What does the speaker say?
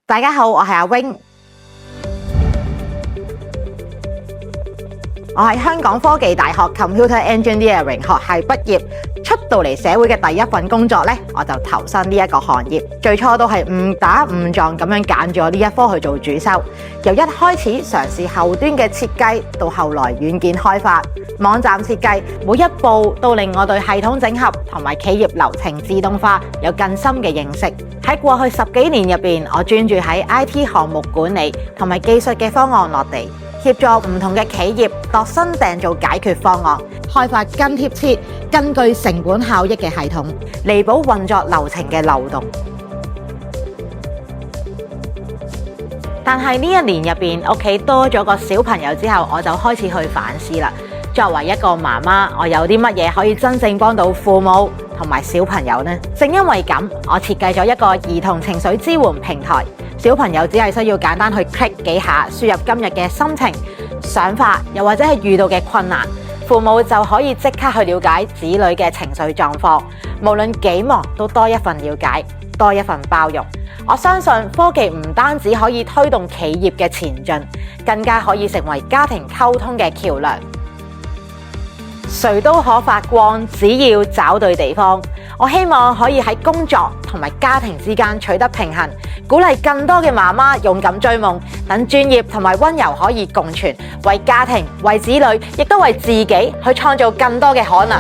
大家好，我係阿 Wing， 我係香港科技大學 Computer Engineering 學系畢業，出到嚟社會嘅第一份工作呢，我就投身呢一個行業。最初都係誤打誤撞咁樣揀咗呢一科去做主修，由一開始嘗試後端嘅設計，到後來軟件開發、網站設計，每一步都令我對系統整合同埋企業流程自動化有更深嘅認識。喺過去10幾年入邊，我專注喺 IT 項目管理同埋技術嘅方案落地，協助唔同嘅企業度身訂造解決方案，開發更貼切、根據成本效益嘅系統，彌補運作流程嘅漏洞。但係呢一年入邊，屋企多咗個小朋友之後，我就開始去反思啦。作為一個媽媽，我有啲乜嘢可以真正幫到父母同埋小朋友呢？正因為咁，我設計咗一個兒童情緒支援平台。小朋友只係需要簡單去 click 幾下，輸入今日嘅心情、想法，又或者係遇到嘅困難，父母就可以即刻去了解子女嘅情緒狀況。無論幾忙，都多一份了解，多一份包容。我相信科技唔單止可以推動企業嘅前進，更加可以成為家庭溝通嘅橋樑。誰都可發光，只要找對地方。我希望可以喺工作同埋家庭之間取得平衡，鼓勵更多嘅媽媽勇敢追夢，等專業同埋溫柔可以共存，為家庭、為子女，亦都為自己去創造更多嘅可能。